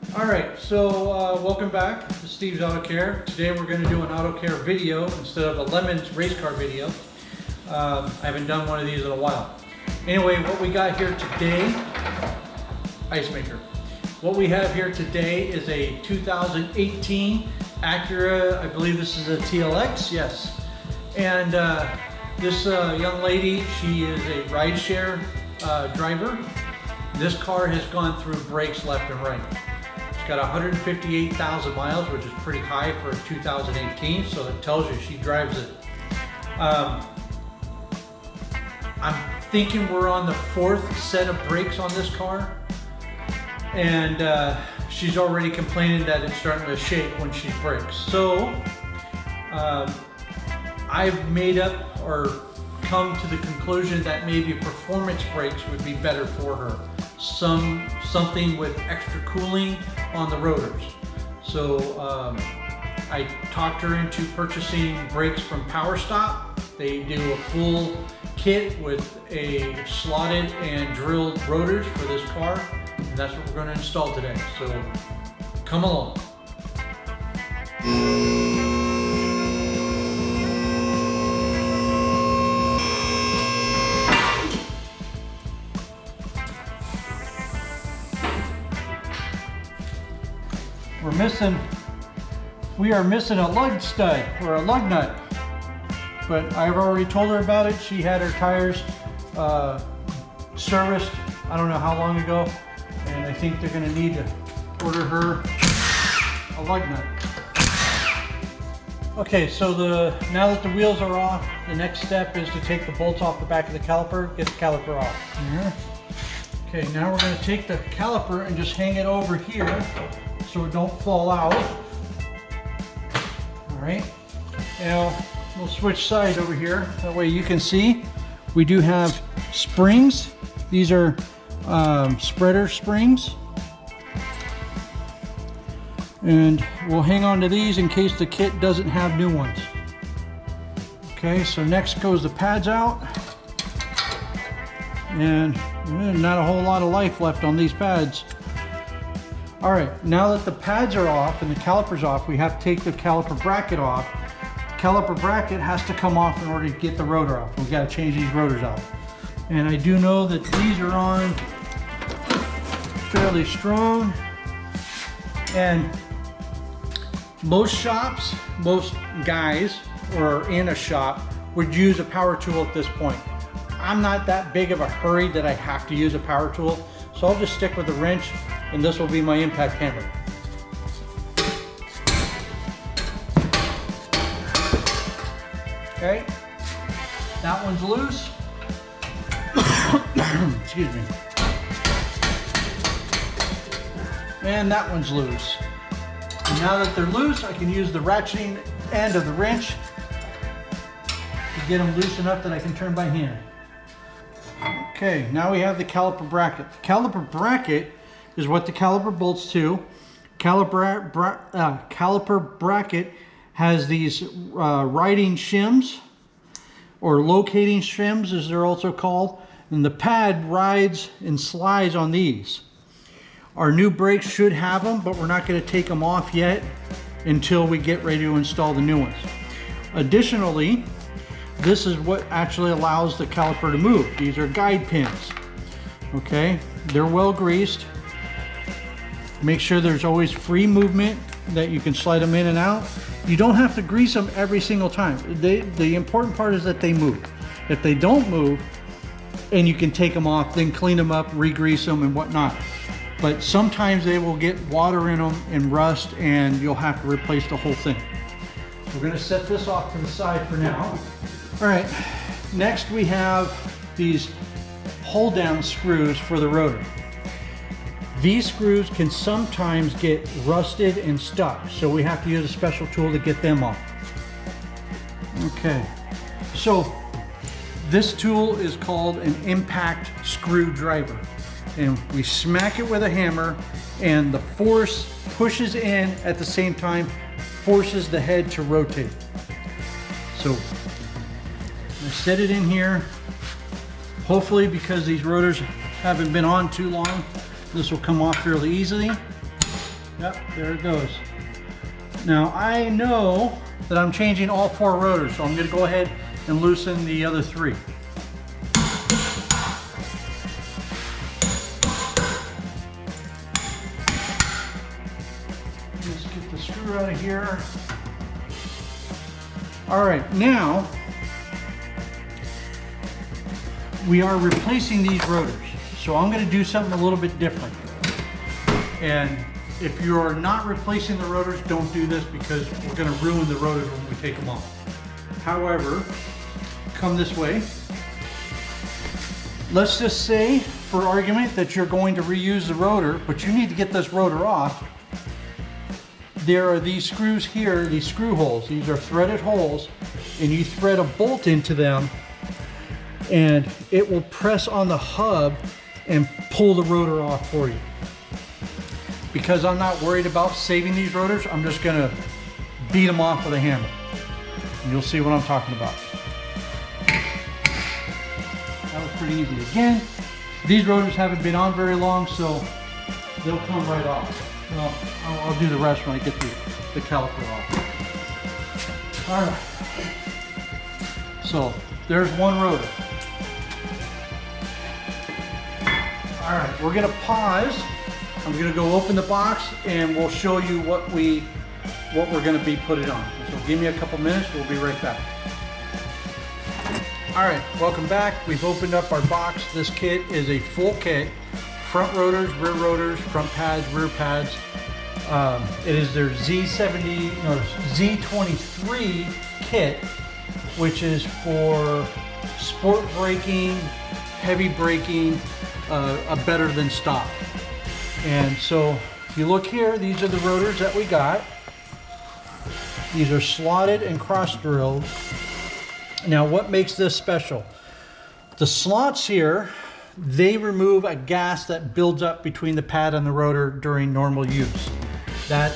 Alright, so welcome back to Steve's Auto Care. Today we're going to do an auto care video instead of a Lemons race car video. I haven't done one of these in a while. Anyway, what we got here today, ice maker. What we have here today is a 2018 Acura, I believe this is a TLX, yes. And this young lady, she is a rideshare driver. This car has gone through brakes left and right. It's got 158,000 miles, which is pretty high for a 2018, so it tells you she drives it. I'm thinking we're on the 4th set of brakes on this car, and she's already complaining that it's starting to shake when she brakes. So I've made up or come to the conclusion that maybe performance brakes would be better for her. Something with extra cooling on the rotors. So I talked her into purchasing brakes from Power Stop. They do a full kit with a slotted and drilled rotors for this car, and that's what we're going to install today. So come along. We are missing a lug stud or a lug nut, but I've already told her about it. She had her tires serviced I don't know how long ago, and I think they're going to need to order her a lug nut. Okay, so now that the wheels are off, the next step is to take the bolts off the back of the caliper, get the caliper off. Okay, now we're going to take the caliper and just hang it over here so it don't fall out. Alright, now we'll switch sides over here. That way you can see we do have springs. These are spreader springs. And we'll hang on to these in case the kit doesn't have new ones. Okay, so next goes the pads out. And not a whole lot of life left on these pads. All right, now that the pads are off and the caliper's off, we have to take the caliper bracket off. The caliper bracket has to come off in order to get the rotor off. We've got to change these rotors out. And I do know that these are on fairly strong. And most shops, most guys or in a shop would use a power tool at this point. I'm not that big of a hurry that I have to use a power tool, so I'll just stick with the wrench, and this will be my impact hammer. Okay, that one's loose. Excuse me. And that one's loose. And now that they're loose, I can use the ratcheting end of the wrench to get them loose enough that I can turn by hand. Okay, now we have the caliper bracket. The caliper bracket is what the caliper bolts to. Caliper bracket has these riding shims, or locating shims as they're also called, and the pad rides and slides on these. Our new brakes should have them, but we're not going to take them off yet until we get ready to install the new ones. Additionally, this is what actually allows the caliper to move. These are guide pins. Okay, they're well greased. Make sure there's always free movement, that you can slide them in and out. You don't have to grease them every single time. The important part is that they move. If they don't move, and you can take them off, then clean them up, re-grease them and whatnot. But sometimes they will get water in them and rust, and you'll have to replace the whole thing. We're going to set this off to the side for now. All right, next we have these hold down screws for the rotor. These screws can sometimes get rusted and stuck, so we have to use a special tool to get them off. Okay, so this tool is called an impact screwdriver, and we smack it with a hammer, and the force pushes in at the same time, forces the head to rotate. So I set it in here. Hopefully, because these rotors haven't been on too long, this will come off fairly easily. Yep, there it goes. Now I know that I'm changing all 4 rotors, so I'm going to go ahead and loosen the other 3. Let's get the screw out of here. All right, now we are replacing these rotors. So I'm going to do something a little bit different. And if you are not replacing the rotors, don't do this because we're going to ruin the rotors when we take them off. However, come this way. Let's just say, for argument, that you're going to reuse the rotor, but you need to get this rotor off. There are these screws here, these screw holes. These are threaded holes, and you thread a bolt into them, and it will press on the hub and pull the rotor off for you. Because I'm not worried about saving these rotors, I'm just gonna beat them off with a hammer. And you'll see what I'm talking about. That was pretty easy. Again, these rotors haven't been on very long, so they'll come right off. Well, I'll do the rest when I get the caliper off. All right. So there's one rotor. All right, we're gonna pause. I'm gonna go open the box and we'll show you what we're gonna be putting on. So give me a couple minutes, we'll be right back. All right, welcome back. We've opened up our box. This kit is a full kit. Front rotors, front pads, rear pads. It is their Z23 kit, which is for sport braking, heavy braking, a better than stock. And so if you look here, these are the rotors that we got. These are slotted and cross drilled. Now what makes this special? The slots here, they remove a gas that builds up between the pad and the rotor during normal use. That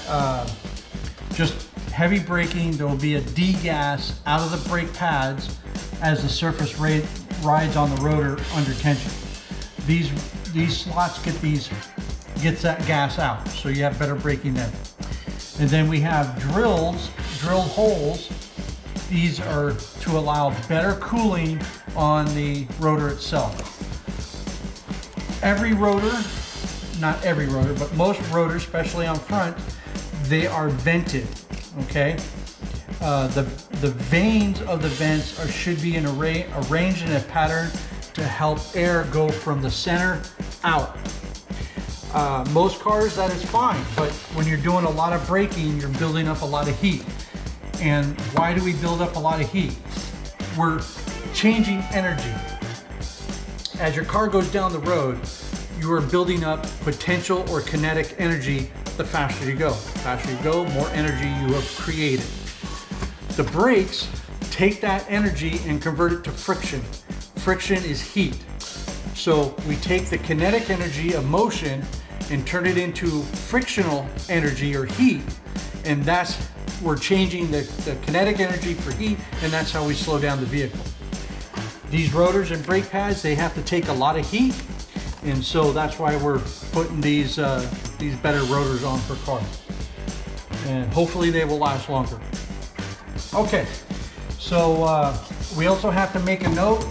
just heavy braking, there will be a D-gas out of the brake pads as the surface rides on the rotor under tension. These slots gets that gas out, so you have better braking there. And then we have drilled holes. These are to allow better cooling on the rotor itself. Every rotor, not every rotor, but most rotors, especially on front, they are vented, okay? The vanes of the vents should be arranged in a pattern to help air go from the center out. Most cars, that is fine, but when you're doing a lot of braking, you're building up a lot of heat. And why do we build up a lot of heat? We're changing energy. As your car goes down the road, you are building up potential or kinetic energy the faster you go. The faster you go, more energy you have created. The brakes take that energy and convert it to friction. Friction is heat. So we take the kinetic energy of motion and turn it into frictional energy or heat, and we're changing the kinetic energy for heat, and that's how we slow down the vehicle. These rotors and brake pads, they have to take a lot of heat, and so that's why we're putting these better rotors on for cars, and hopefully they will last longer. Okay, so we also have to make a note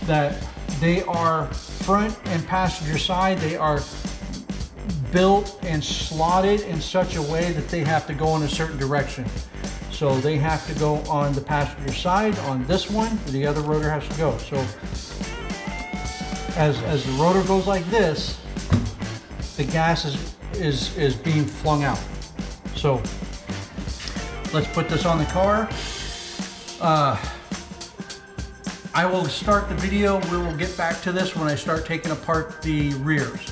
that they are front and passenger side. They are built and slotted in such a way that they have to go in a certain direction. So they have to go on the passenger side on this one, the other rotor has to go. So as the rotor goes like this, the gas is being flung out. So let's put this on the car. I will start the video. We will get back to this when I start taking apart the rears.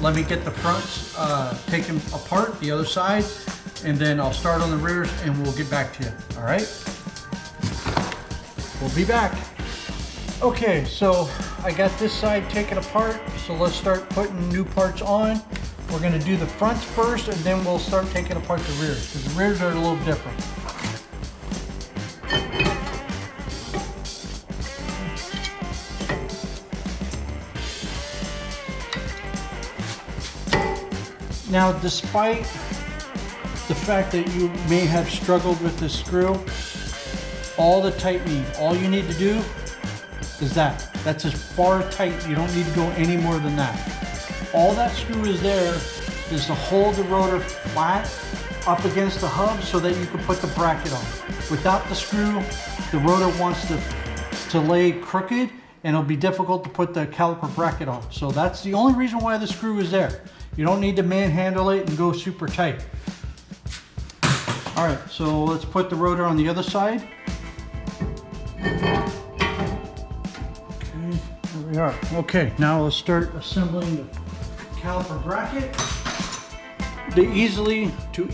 Let me get the fronts taken apart, the other side, and then I'll start on the rears and we'll get back to you. All right? We'll be back. Okay, so I got this side taken apart, so let's start putting new parts on. We're gonna do the fronts first, and then we'll start taking apart the rears, because the rears are a little different. Now, despite the fact that you may have struggled with this screw, all the tightening, all you need to do is that. That's as far tight, you don't need to go any more than that. All that screw is there is to hold the rotor flat up against the hub so that you can put the bracket on. Without the screw, the rotor wants to lay crooked and it'll be difficult to put the caliper bracket on. So that's the only reason why the screw is there. You don't need to manhandle it and go super tight. All right, so let's put the rotor on the other side. Okay, there we are. Okay, now let's start assembling the caliper bracket. To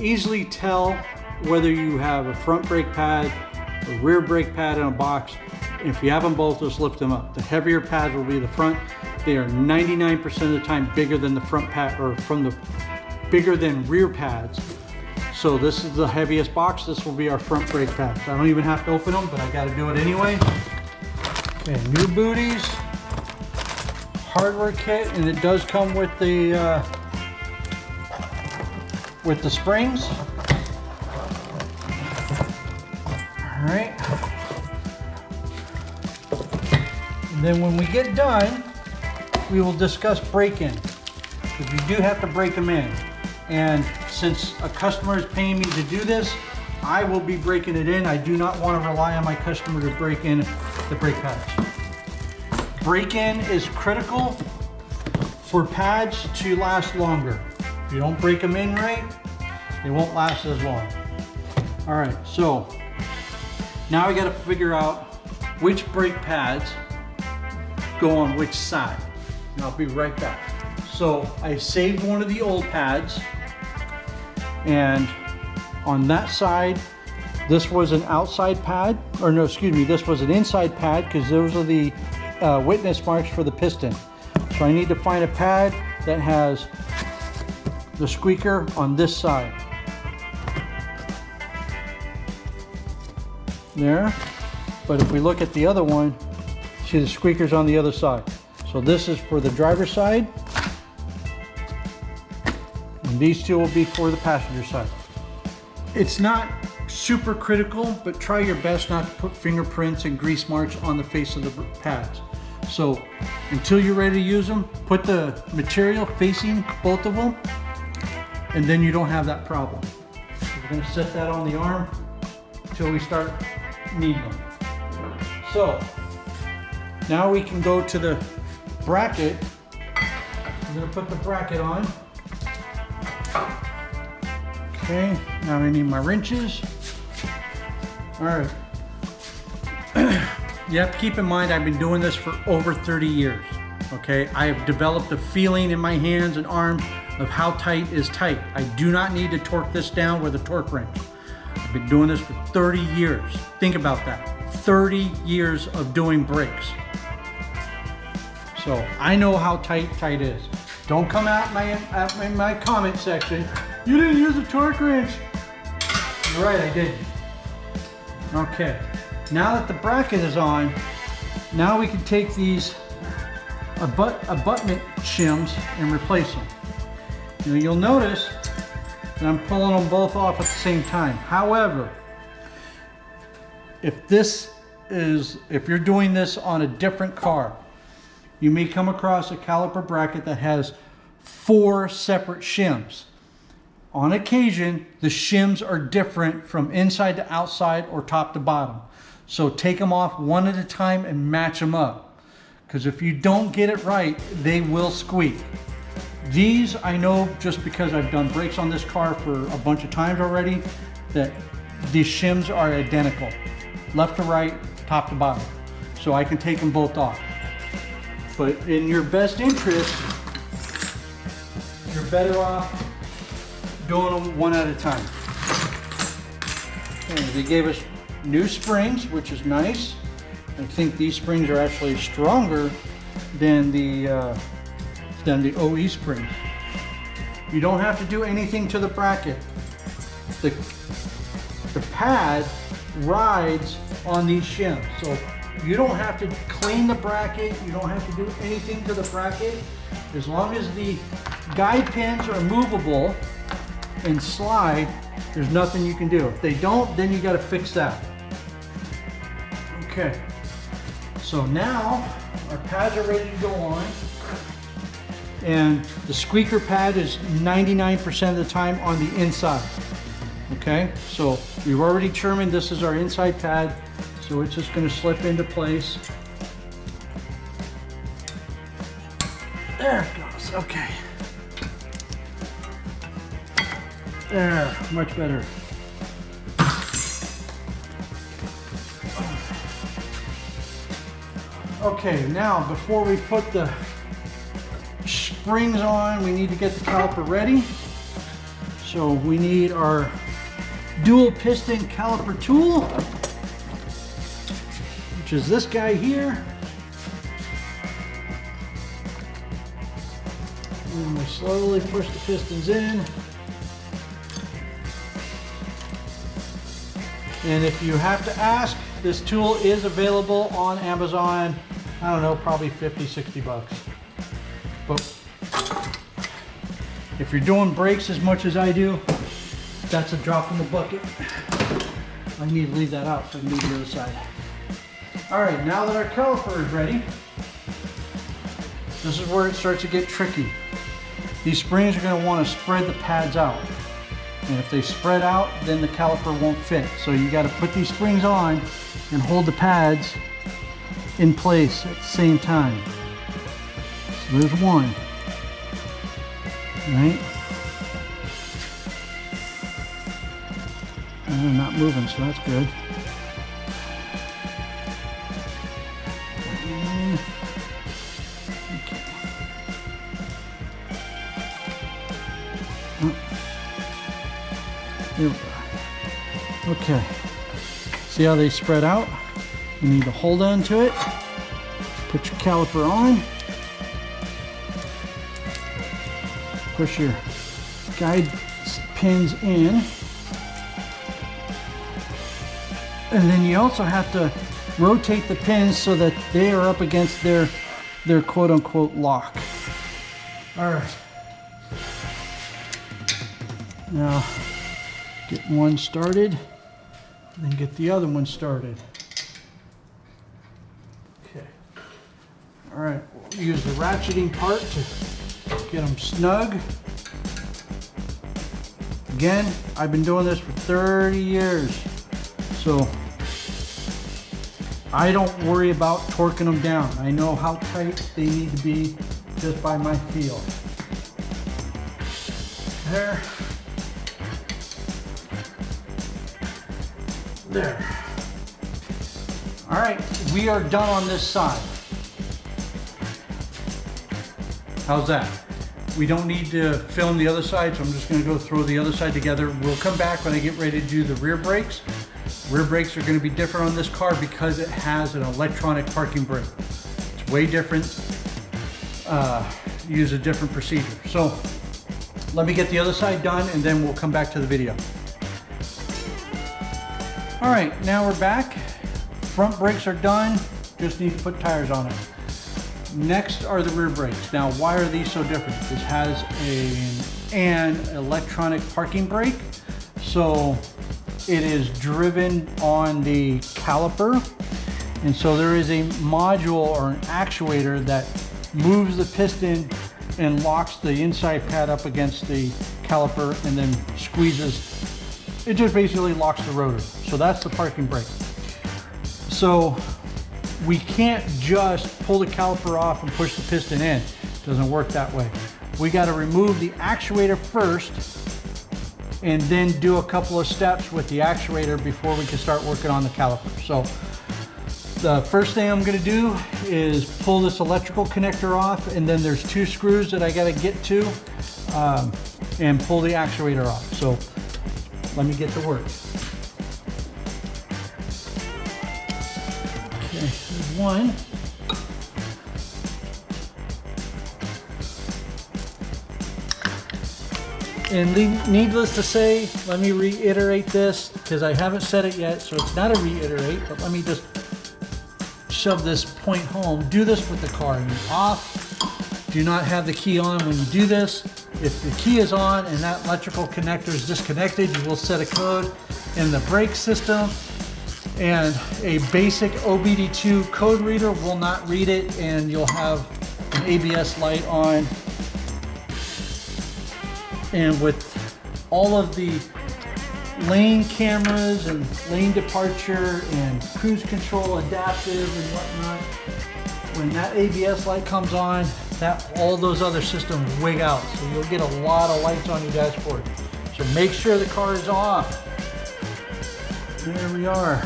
easily tell whether you have a front brake pad, a rear brake pad in a box, if you have them both, just lift them up. The heavier pads will be the front. They are 99% of the time bigger than the front pad, or bigger than rear pads. So this is the heaviest box. This will be our front brake pads. I don't even have to open them, but I got to do it anyway. Okay, new booties, hardware kit, and it does come with the springs. All right. And then when we get done, we will discuss break-in, because you do have to break them in. And since a customer is paying me to do this, I will be breaking it in. I do not want to rely on my customer to break in the brake pads. Break-in is critical for pads to last longer. If you don't break them in right, they won't last as long. All right, so now I got to figure out which brake pads go on which side. And I'll be right back. So I saved one of the old pads, and on that side, this was an outside pad, or no, excuse me, this was an inside pad, because those are the witness marks for the piston. So I need to find a pad that has the squeaker on this side. There. But if we look at the other one, see the squeaker's on the other side. So this is for the driver's side, and these two will be for the passenger side. It's not super critical, but try your best not to put fingerprints and grease marks on the face of the pads. So until you're ready to use them, put the material facing both of them, and then you don't have that problem. So we're going to set that on the arm until we start needing them. So now we can go to the bracket. I'm going to put the bracket on. Okay, now I need my wrenches. All right. You have to keep in mind, I've been doing this for over 30 years. Okay, I have developed a feeling in my hands and arms of how tight is tight. I do not need to torque this down with a torque wrench. I've been doing this for 30 years. Think about that. 30 years of doing brakes. So I know how tight is. Don't come out in my comment section. You didn't use a torque wrench. You're right, I didn't. Okay, now that the bracket is on, now we can take these abutment shims and replace them. Now you'll notice that I'm pulling them both off at the same time. However, if you're doing this on a different car, you may come across a caliper bracket that has 4 separate shims. On occasion, the shims are different from inside to outside or top to bottom. So take them off one at a time and match them up. Because if you don't get it right, they will squeak. These, I know just because I've done brakes on this car for a bunch of times already, that these shims are identical. Left to right, top to bottom. So I can take them both off. But in your best interest, you're better off doing them one at a time. Okay, they gave us new springs, which is nice. I think these springs are actually stronger than the OE springs. You don't have to do anything to the bracket. The pad rides on these shims, so you don't have to clean the bracket. You don't have to do anything to the bracket. As long as the guide pins are movable and slide, there's nothing you can do. If they don't, then you got to fix that. Okay, so now our pads are ready to go on, and the squeaker pad is 99% of the time on the inside. Okay, so we've already determined this is our inside pad, so it's just going to slip into place. There it goes. Okay. There, much better. Okay, now before we put the springs on, we need to get the caliper ready. So we need our dual piston caliper tool, which is this guy here. And we slowly push the pistons in. And if you have to ask, this tool is available on Amazon. I don't know, probably 50, 60 bucks. But if you're doing brakes as much as I do, that's a drop in the bucket. I need to leave that out so I can move to the other side. All right, now that our caliper is ready, this is where it starts to get tricky. These springs are going to want to spread the pads out. And if they spread out, then the caliper won't fit. So you got to put these springs on and hold the pads in place at the same time. So there's one. Right? And they're not moving, so that's good. Here we go. Okay. See how they spread out? You need to hold on to it. Put your caliper on. Push your guide pins in. And then you also have to rotate the pins so that they are up against their quote-unquote lock. All right. Now, get one started, and then get the other one started. Okay. All right, we'll use the ratcheting part to get them snug. Again, I've been doing this for 30 years, so I don't worry about torquing them down. I know how tight they need to be just by my feel. There. There. All right, we are done on this side. How's that? We don't need to film the other side, so I'm just going to go throw the other side together. We'll come back when I get ready to do the rear brakes. Rear brakes are going to be different on this car because it has an electronic parking brake. It's way different. Use a different procedure. So let me get the other side done, and then we'll come back to the video. All right, now we're back. Front brakes are done. Just need to put tires on it. Next are the rear brakes. Now, why are these so different? This has an electronic parking brake, so it is driven on the caliper, and so there is a module or an actuator that moves the piston and locks the inside pad up against the caliper and then squeezes. It just basically locks the rotor. So that's the parking brake. So we can't just pull the caliper off and push the piston in. It doesn't work that way. We got to remove the actuator first and then do a couple of steps with the actuator before we can start working on the caliper. So the first thing I'm going to do is pull this electrical connector off, and then there's two screws that I got to get to and pull the actuator off. So let me get to work. Okay, there's one. And needless to say, let me reiterate this because I haven't said it yet, so it's not a reiterate, but let me just shove this point home. Do this with the car. You're off. Do not have the key on when you do this. if the key is on and that electrical connector is disconnected, you will set a code in the brake system, and a basic OBD2 code reader will not read it, and you'll have an ABS light on. And with all of the lane cameras and lane departure and cruise control adaptive and whatnot, when that ABS light comes on, all those other systems wig out. So you'll get a lot of lights on your dashboard. So make sure the car is off. There we are.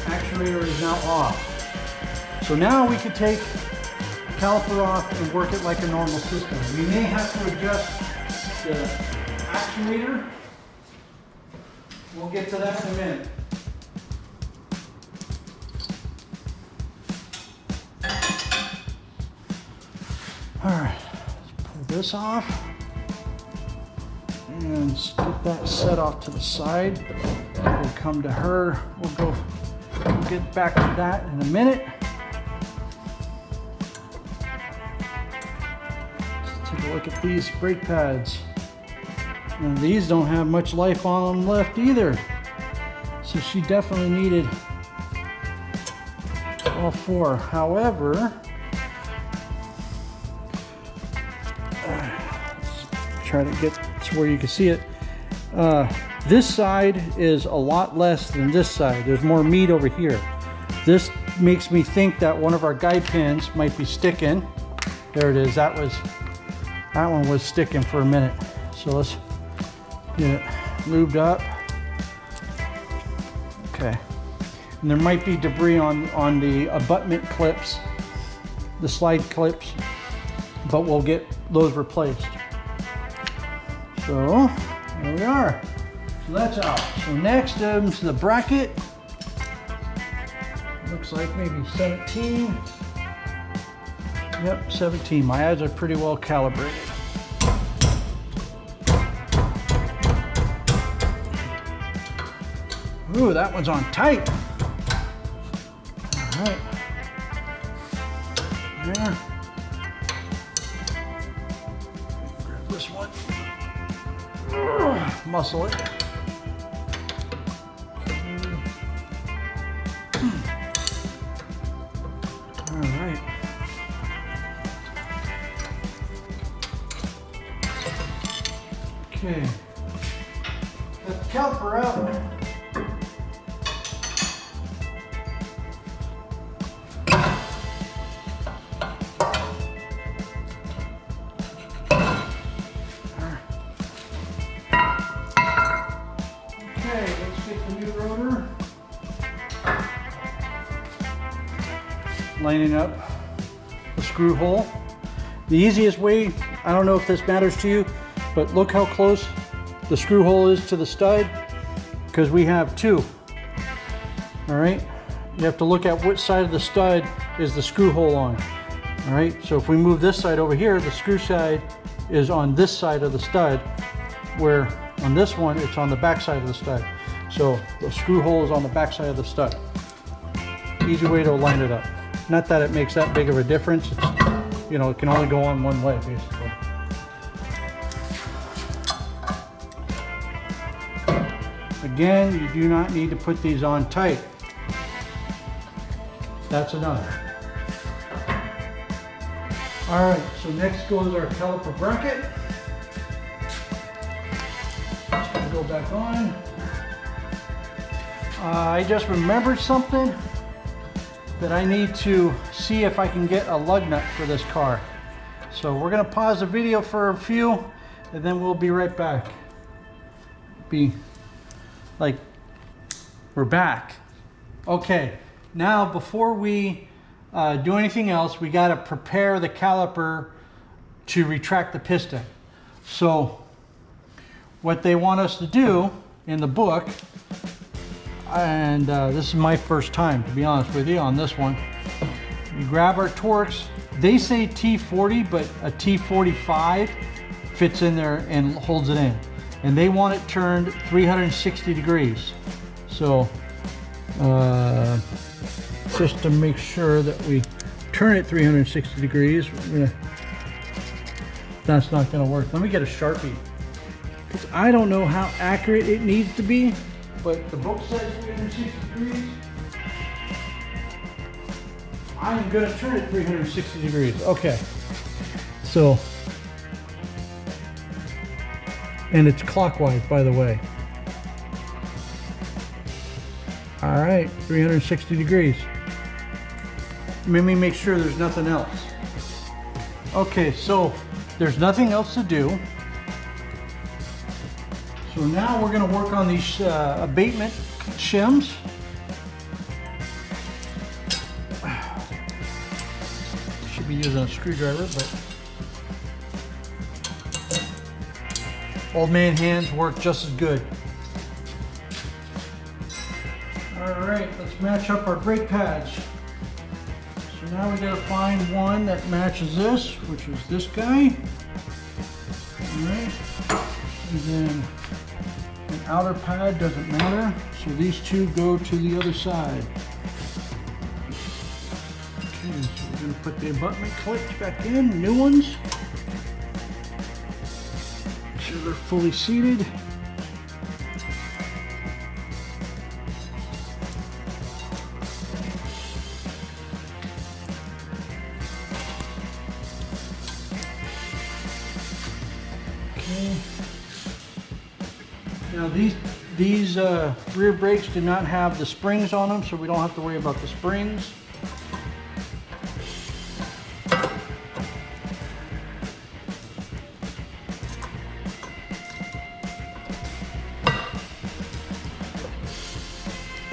Actuator is now off. So now we can take the caliper off and work it like a normal system. We may have to adjust the actuator. We'll get to that in a minute. All right, let's pull this off and get that set off to the side. We'll come to her. We'll get back to that in a minute. Let's take a look at these brake pads. And these don't have much life on them left either. So she definitely needed all four. However, try to get to where you can see it. This side is a lot less than this side. There's more meat over here. This makes me think that one of our guide pins might be sticking. There it is. That one was sticking for a minute. So let's get it lubed up. Okay. And there might be debris on the abutment clips, the slide clips, but we'll get those replaced. So there we are. So that's out. So next is the bracket. Looks like maybe 17. Yep, 17. My eyes are pretty well calibrated. Ooh, that one's on tight. All right. There. Grab this one. Muscle it. All right. Okay. Got the caliper out. Lining up the screw hole. The easiest way, I don't know if this matters to you, but look how close the screw hole is to the stud, because we have two. All right, you have to look at which side of the stud is the screw hole on. All right, so if we move this side over here, the screw side is on this side of the stud, where on this one it's on the back side of the stud. So the screw hole is on the back side of the stud. Easy way to line it up. Not that it makes that big of a difference. It's, you know, it can only go on one way, basically. Again, you do not need to put these on tight. That's enough. All right, so next goes our caliper bracket. So we'll go back on. I just remembered something that I need to see if I can get a lug nut for this car. So we're gonna pause the video for a few, and then we'll be right back. We're back. Okay, now before we do anything else, we gotta prepare the caliper to retract the piston. So what they want us to do in the book, and this is my first time, to be honest with you, on this one. You grab our Torx. They say T40, but a T45 fits in there and holds it in. And they want it turned 360 degrees. So just to make sure that we turn it 360 degrees. That's not gonna work. Let me get a Sharpie. Because I don't know how accurate it needs to be, but the book says 360 degrees. I'm gonna turn it 360 degrees. Okay. So, and it's clockwise, by the way. All right, 360 degrees. Let me make sure there's nothing else. Okay, so there's nothing else to do. So now we're gonna work on these abatement shims. Should be using a screwdriver, but old man hands work just as good. All right, let's match up our brake pads. So now we gotta find one that matches this, which is this guy. All right, and then an outer pad doesn't matter. So these two go to the other side. Okay, so we're gonna put the abutment clips back in, new ones. Make sure they're fully seated. Now these rear brakes do not have the springs on them, so we don't have to worry about the springs.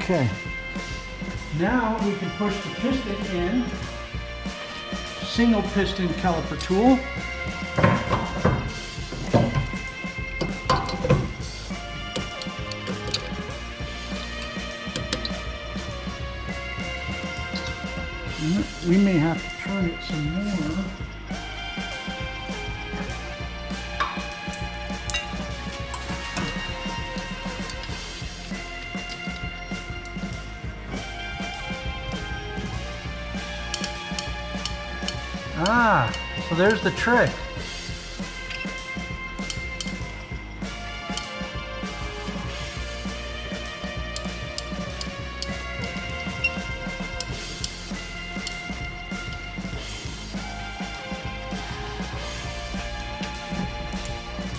Okay, now we can push the piston in, single piston caliper tool. We may have to turn it some more. Ah, so there's the trick.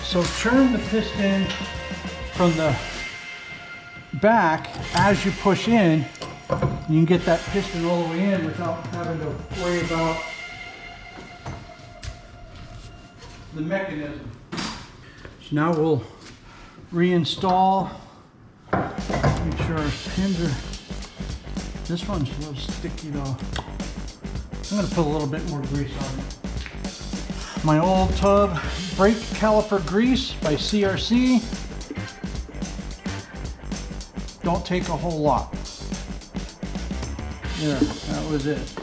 So turn the piston from the back as you push in. You can get that piston all the way in without having to worry about the mechanism. So now we'll reinstall. Make sure our pins are, this one's a little sticky though. I'm gonna put a little bit more grease on it. My old tub brake caliper grease by CRC. Don't take a whole lot. There, that was it.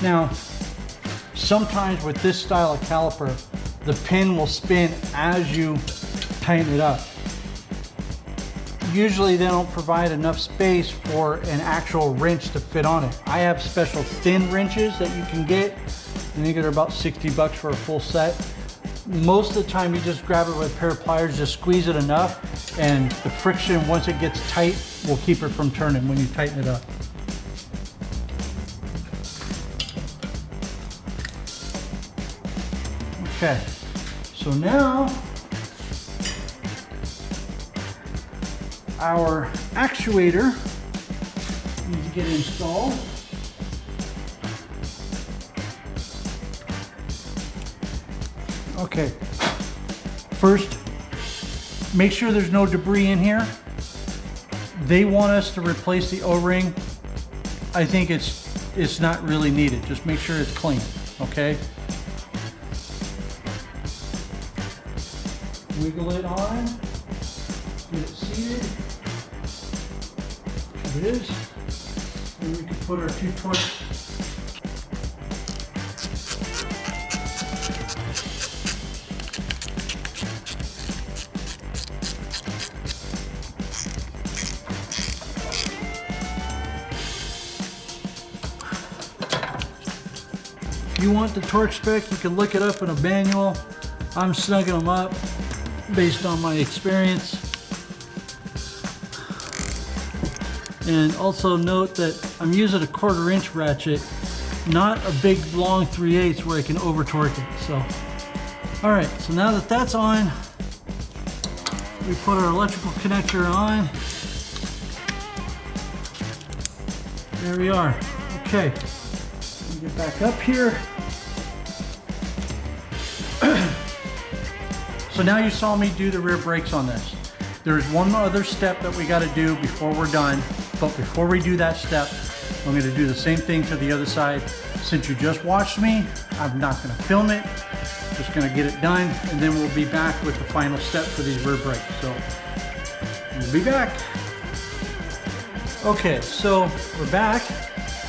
Now, sometimes with this style of caliper, the pin will spin as you tighten it up. Usually they don't provide enough space for an actual wrench to fit on it. I have special thin wrenches that you can get. I think they're about 60 bucks for a full set. Most of the time you just grab it with a pair of pliers, just squeeze it enough, and the friction, once it gets tight, will keep it from turning when you tighten it up. Okay, so now our actuator needs to get installed. Okay, first, make sure there's no debris in here. They want us to replace the O-ring. I think it's not really needed. Just make sure it's clean, okay? Wiggle it on, get it seated. There it is. And we can put our 2 torques. If you want the torque spec, you can look it up in a manual. I'm snugging them up based on my experience. And also note that I'm using a 1/4 inch ratchet, not a big long 3/8 where I can over torque it. So, all right, so now that that's on, we put our electrical connector on. There we are. Okay, let me get back up here. So now you saw me do the rear brakes on this. There's one other step that we got to do before we're done. But before we do that step, I'm going to do the same thing to the other side. Since you just watched me, I'm not going to film it. Just going to get it done, and then we'll be back with the final step for these rear brakes. So we'll be back. Okay, so we're back.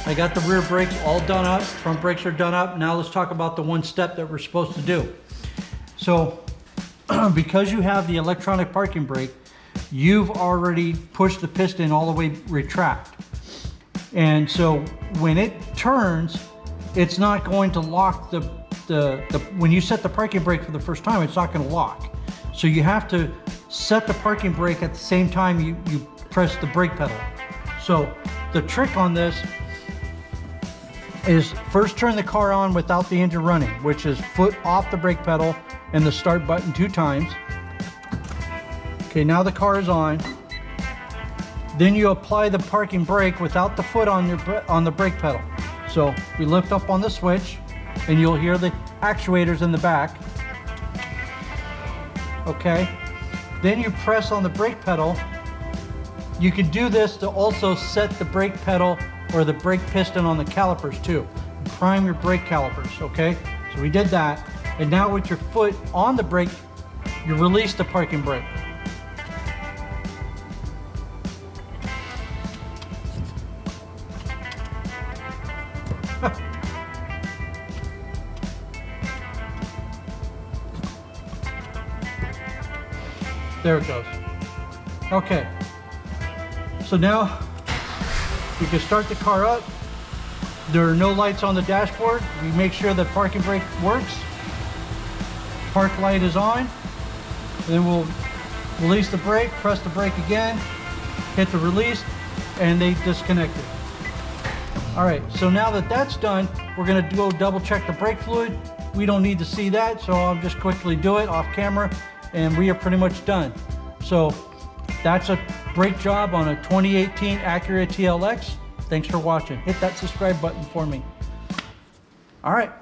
I got the rear brakes all done up. Front brakes are done up. Now let's talk about the one step that we're supposed to do. So because you have the electronic parking brake, you've already pushed the piston all the way retract. And so when it turns, it's not going to lock when you set the parking brake for the first time, it's not going to lock. So you have to set the parking brake at the same time you press the brake pedal. So the trick on this is first turn the car on without the engine running, which is foot off the brake pedal and the start button 2 times. Okay, now the car is on. Then you apply the parking brake without the foot on the brake pedal. So we lift up on the switch, and you'll hear the actuators in the back. Okay, then you press on the brake pedal. You can do this to also set the brake pedal or the brake piston on the calipers too. Prime your brake calipers, okay? So we did that, and now with your foot on the brake, you release the parking brake. There it goes. Okay. So now we can start the car up. There are no lights on the dashboard. We make sure the parking brake works. Park light is on. Then we'll release the brake, press the brake again, hit the release, and they disconnect it. All right, so now that that's done, we're gonna go double check the brake fluid. We don't need to see that, so I'll just quickly do it off camera, and we are pretty much done. So that's a brake job on a 2018 Acura TLX. Thanks for watching. Hit that subscribe button for me. All right.